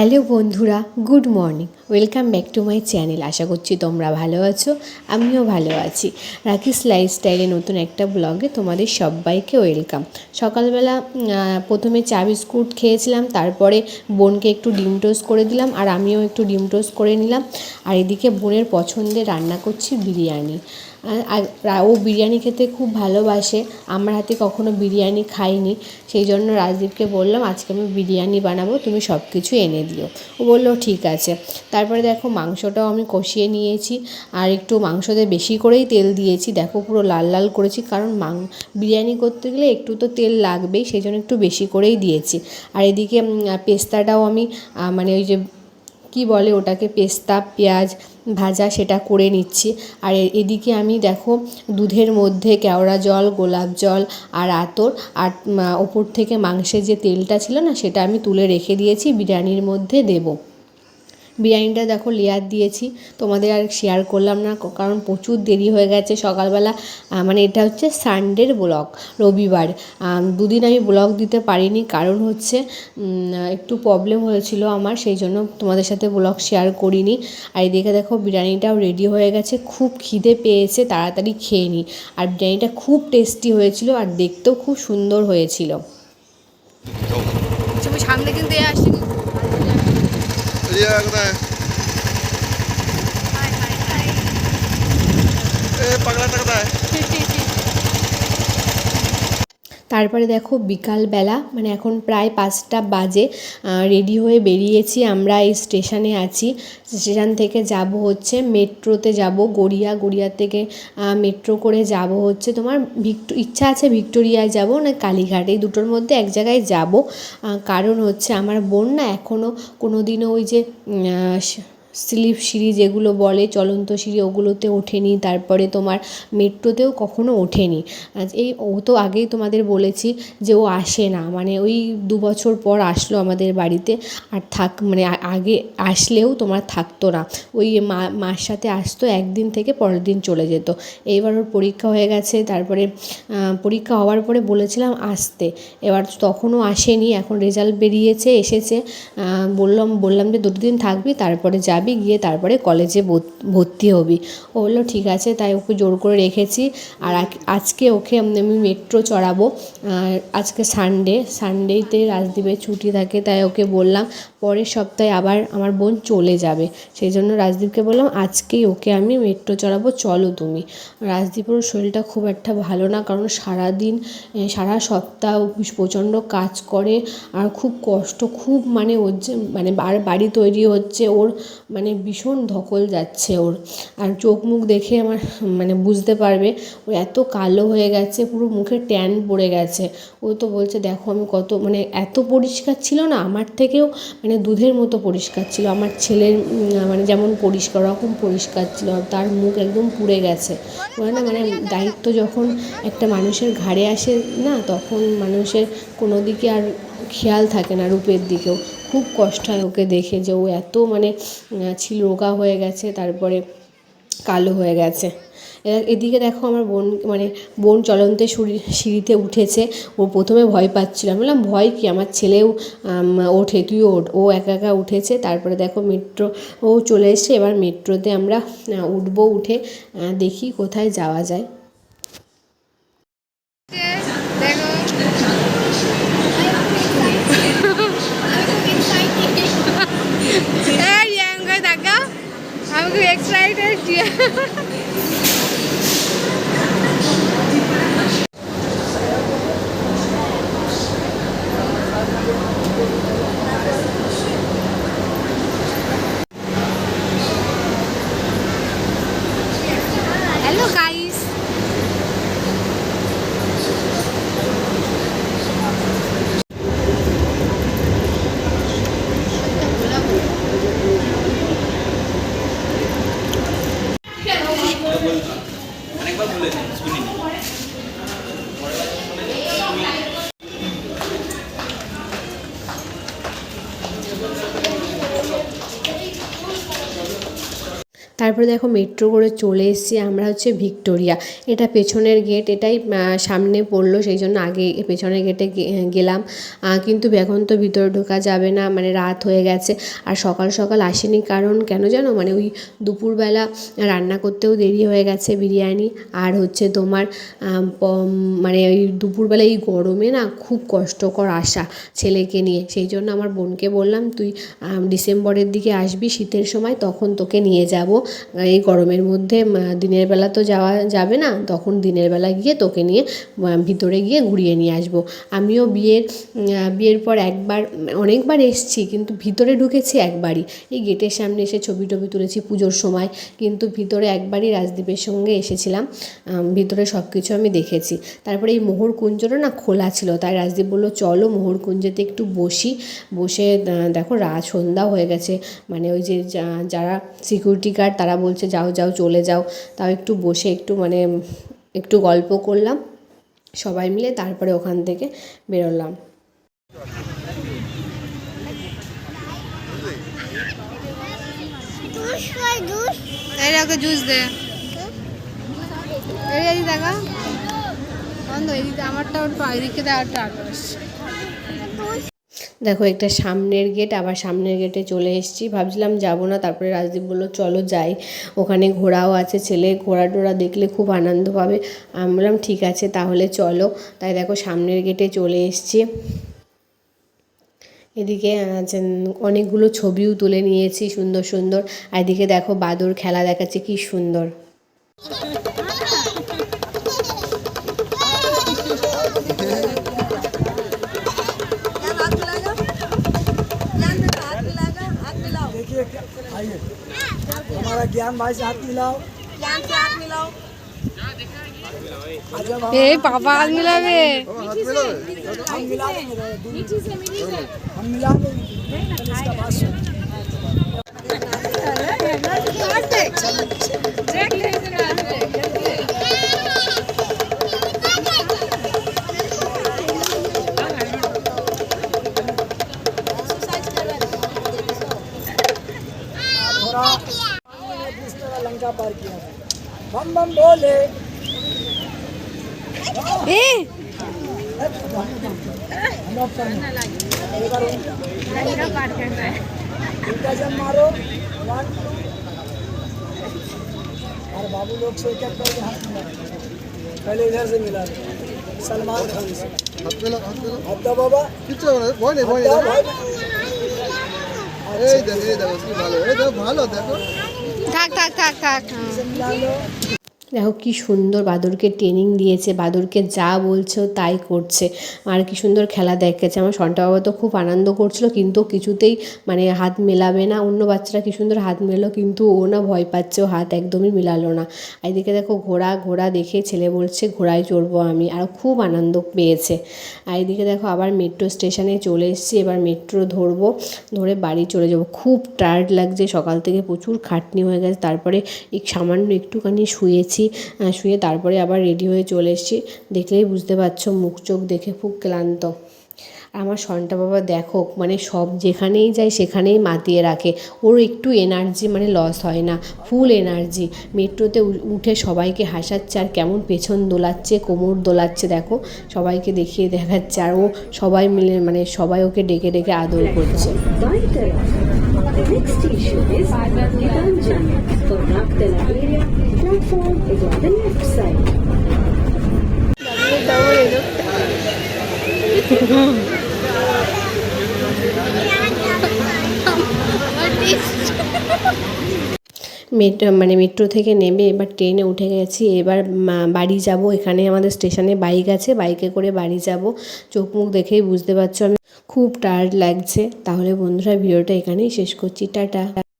Hello বন্ধুরা, good morning. Welcome back to my channel. আশা করছি তোমরা ভালো আছো, আমিও ভালো আছি। রাকিস লাইফস্টাইলে নতুন একটা ব্লগে তোমাদের সবাইকে ওয়েলকাম। সকালবেলা প্রথমে চা বিস্কুট খেয়েছিলাম, তারপরে বোনকে একটু ডিম টোস্ট করে দিলাম, আর আমিও একটু ডিম টোস্ট করে নিলাম। আর এদিকে বোনের পছন্দের রান্না করছি বিরিয়ানি। ও বিরিয়ানি খেতে খুব ভালোবাসে, আমার হাতে কখনো বিরিয়ানি খাইনি, সেই জন্য রাজদীপকে বললাম আজকে আমি বিরিয়ানি বানাবো, তুমি সব কিছু এনে দিও। ও বললো ঠিক আছে। তারপরে দেখো মাংসটাও আমি কষিয়ে নিয়েছি, আর একটু মাংসতে বেশি করেই তেল দিয়েছি। দেখো পুরো লাল লাল করেছি, কারণ বিরিয়ানি করতে গেলে একটু তো তেল লাগবেই, সেই জন্য একটু বেশি করেই দিয়েছি। আর এদিকে পেস্তাটাও আমি মানে ওই যে কি বলে ওটাকে, পেস্তা পেঁয়াজ ভাজা, সেটা করে নিচ্ছি। আর এদিকে আমি দেখো দুধের মধ্যে কেওড়া জল, গোলাপ জল আর আতর, আর ওপর থেকে মাংসের যে তেলটা ছিল না, সেটা আমি তুলে রেখে দিয়েছি, বিরিয়ানির মধ্যে দেবো। বিরিয়ানিটা দেখো লেয়ার দিয়েছি, তোমাদের আর শেয়ার করলাম না কারণ প্রচুর দেরি হয়ে গেছে সকালবেলা। মানে এটা হচ্ছে সানডের ব্লগ, রবিবার। দুদিন আমি ব্লগ দিতে পারিনি, কারণ হচ্ছে একটু প্রবলেম হয়েছিল আমার, সেই জন্য তোমাদের সাথে ব্লগ শেয়ার করিনি। আর এদিকে দেখো বিরিয়ানিটাও রেডি হয়ে গেছে, খুব খিদে পেয়েছে, তাড়াতাড়ি খেয়ে নিই। আর বিরিয়ানিটা খুব টেস্টি হয়েছিল, আর দেখতেও খুব সুন্দর হয়েছিল। সামনে কিন্তু আসছি কোথায় পাগলাটা কোথায়? তারপরে দেখো বিকালবেলা, মানে এখন প্রায় 5টা বাজে, রেডি হয়ে বেরিয়েছি। আমরা এই স্টেশনে আছি, স্টেশন থেকে যাব হচ্ছে মেট্রোতে যাব, গড়িয়া থেকে মেট্রো করে যাব হচ্ছে তোমার ইচ্ছা আছে ভিক্টোরিয়ায় যাব না কালীঘাট, এই দুটোর মধ্যে এক জায়গায় যাব। কারণ হচ্ছে আমার বোন না এখনও কোনো দিনও ওই যে স্লিপ সিঁড়ি যেগুলো বলে, চলন্ত সিঁড়ি, ওগুলোতে ওঠেনি। তারপরে তোমার মেট্রোতেও কখনো ওঠেনি। ও তো আগেই তোমাদের বলেছি যে ও আসে না, মানে ওই 2 বছর পর আসলো আমাদের বাড়িতে। আর মানে আগে আসলেও তোমার থাকতো না, ওই মার সাথে আসতো, একদিন থেকে পরের দিন চলে যেত। এইবার ওর পরীক্ষা হয়ে গেছে, তারপরে পরীক্ষা হওয়ার পরে বলেছিলাম আসতে, এবার তখনও আসেনি। এখন রেজাল্ট বেরিয়েছে, এসেছে। বললাম যে 2 দিন থাকবি, তারপরে যাবি, গিয়ে তারপরে কলেজে ভর্তি হবি। ও বললো ঠিক আছে, তাই ওকে জোর করে রেখেছি। আর আজকে ওকে আমি মেট্রো চড়াবো। আজকে সানডেতে রাজদীপের ছুটি থাকে, তাই ওকে বললাম পরের সপ্তাহে আবার আমার বোন চলে যাবে, সেই জন্য রাজদীপকে বললাম আজকেই ওকে আমি মেট্রো চড়াবো, চলো তুমি। রাজদীপের শরীরটা খুব একটা ভালো না, কারণ সারা সপ্তাহ প্রচণ্ড কাজ করে, আর খুব কষ্ট, খুব মানে ওর যে মানে বাড়ি তৈরি হচ্ছে, ওর মানে ভীষণ ধকল যাচ্ছে ওর। আর চোখ মুখ দেখে আমার মানে বুঝতে পারবে, ও এত কালো হয়ে গেছে, পুরো মুখে ট্যান পড়ে গেছে। ও তো বলছে দেখো আমি কত, মানে এত পরিষ্কার ছিল না, আমার থেকেও মানে দুধের মতো পরিষ্কার ছিল। আমার ছেলের মানে যেমন পরিষ্কার, ওরকম পরিষ্কার ছিল, আর তার মুখ একদম পুড়ে গেছে। ওরা না মানে দায়িত্ব যখন একটা মানুষের ঘাড়ে আসে না, তখন মানুষের কোনো দিকে আর খেয়াল থাকে না, রূপের দিকেও। খুব কষ্ট হয় ওকে দেখে, যে ও এত মানে রোগা হয়ে গেছে, তারপরে কালো হয়ে গেছে। এদিকে দেখো আমার বোন চলন্তে সিঁড়িতে উঠেছে। ও প্রথমে ভয় পাচ্ছিল, আমি বললাম ভয় কি, আমার ছেলেও ওঠে, তুইও ওঠ। ও একা একা উঠেছে। তারপরে দেখো মেট্রো ও চলে এসছে, এবার মেট্রোতে আমরা উঠবো, উঠে দেখি কোথায় যাওয়া যায়। I'm excited. Hello guys. তারপরে দেখো মেট্রো করে চলে এসেছি আমরা হচ্ছে ভিক্টোরিয়া। এটা পেছনের গেট, এটাই সামনে পড়লো, সেই জন্য আগে পেছনের গেটে গেলাম। কিন্তু এখন তো ভিতরে ঢোকা যাবে না, মানে রাত হয়ে গেছে। আর সকাল সকাল আসেনি কারণ কেন জানো, মানে ওই দুপুরবেলা রান্না করতেও দেরি হয়ে গেছে বিরিয়ানি। আর হচ্ছে তোমার মানে ওই দুপুরবেলা এই গরমে না খুব কষ্টকর আসা ছেলেকে নিয়ে, সেই জন্য আমার বোনকে বললাম তুই ডিসেম্বরের দিকে আসবি শীতের সময়, তখন তোকে নিয়ে যাব। এই গরমের মধ্যে দিনের বেলা তো যাওয়া যাবে না, তখন দিনের বেলা গিয়ে তোকে নিয়ে ভিতরে গিয়ে ঘুরিয়ে নিয়ে আসবো। আমিও বিয়ের পর অনেকবার এসেছি, কিন্তু ভিতরে ঢুকেছি একবারই, এই গেটের সামনে এসে ছবি টবি তুলেছি পুজোর সময়, কিন্তু ভিতরে একবারই রাজদীপের সঙ্গে এসেছিলাম। ভিতরে সব কিছু আমি দেখেছি। তারপরে এই মোহরকুঞ্জটা না খোলা ছিল, তাই রাজদীপ বললো চলো মোহরকুঞ্জেতে একটু বসে দেখো সন্ধ্যা হয়ে গেছে, মানে ওই যে যারা সিকিউরিটি গার্ড তারা বলছে যাও যাও চলে যাও, তাও একটু বসে একটু গল্প করলাম সবাই মিলে, তারপরে ওখান থেকে বেরোলাম। এই ওকে জুস দে, এই দেখা বন্ধ, এদিকে আমারটা ওর এদিকে দেওয়ারটা আগে আসছে। দেখো একটা সামনের গেট, আবার সামনের গেটে চলে এসেছি, ভাবছিলাম যাবো না, তারপরে রাজদীপ বললো চলো যাই, ওখানে ঘোড়াও আছে, ছেলে ঘোড়া টোড়া দেখলে খুব আনন্দ পাবে। আমি বললাম ঠিক আছে তাহলে চলো। তাই দেখো সামনের গেটে চলে এসেছি। এদিকে অনেকগুলো ছবিও তুলে নিয়েছি সুন্দর সুন্দর। আর এদিকে দেখো বাদর খেলা দেখাচ্ছে কি সুন্দর। हमारा ज्ञान भाई से हाथ मिलाओ, ज्ञान से हाथ मिलाओ। এই বাবা হাত মিলাবে, हम मिला देंगे, हम मिला देंगे। इसका बात सुन। इस तरह लंका पार किया, बम बम बोले। उनका जब मारो 1 2 और बाबू लोग से एक करके हाथ मिलाओ। पहले इधर से मिला सलमान खान से हाथ मिलाओ, हाथ दो बाबा कितना बोले এই দেখো কি ভালো, এই দেখো ভালো দেখো, থাক থাক থাক থাক। मिला लो। দেখো কি সুন্দর বাদরকে ট্রেনিং দিয়েছে, বাদরকে যা বলছে ও তাই করছে। আর কি সুন্দর খেলা দেখাচ্ছে। আমার সন্টা বাবা তো খুব আনন্দ করছিল, কিন্তু কিছুতেই মানে হাত মেলাবে না। অন্য বাচ্চারা কি সুন্দর হাত মেলো, কিন্তু ও না ভয় পাচ্ছে, ও হাত একদমই মেলালো না। আর এদিকে দেখো ঘোড়া দেখে ছেলে বলছে ঘোড়ায় চড়বো আমি, আর খুব আনন্দ পেয়েছে। আর এদিকে দেখো আবার মেট্রো স্টেশনে চলে এসেছি, এবার মেট্রো ধরে বাড়ি চলে যাব। খুব টায়ার্ড লাগছে, সকাল থেকে প্রচুর খাটনি হয়ে গেছে। তারপরে সামান্য একটুখানি শুয়ে তারপরে আবার রেডি হয়ে চলে এসেছি। দেখলেই বুঝতে পারছো মুখ চোখ দেখে খুব ক্লান্ত। আমার সন্টা বাবা দেখো মানে সব যেখানেই যায় সেখানেই মাতিয়ে রাখে, ওর একটু এনার্জি মানে লস হয় না, ফুল এনার্জি। মেট্রোতে উঠে সবাইকে হাসাচ্ছে, আর কেমন পেছন দোলাচ্ছে, কোমর দোলাচ্ছে, দেখো সবাইকে দেখাচ্ছে। আর ও সবাই মিলে মানে সবাই ওকে ডেকে ডেকে আদর করছে। The next station is Gitanjan. For Nagtala area, platform is on the left side. Metro থেকে নেমে এবার ট্রেনে উঠে গেছি। এবার বাড়ি যাব। এখানে আমাদের স্টেশনে বাইক আছে, বাইকে করে বাড়ি যাব। চোখ মুখ দেখেই বুঝতে পারছো আমি খুব টায়ার্ড লাগছে। তাহলে বন্ধুরা ভিডিওটা এখানেই শেষ করছি, টাটা।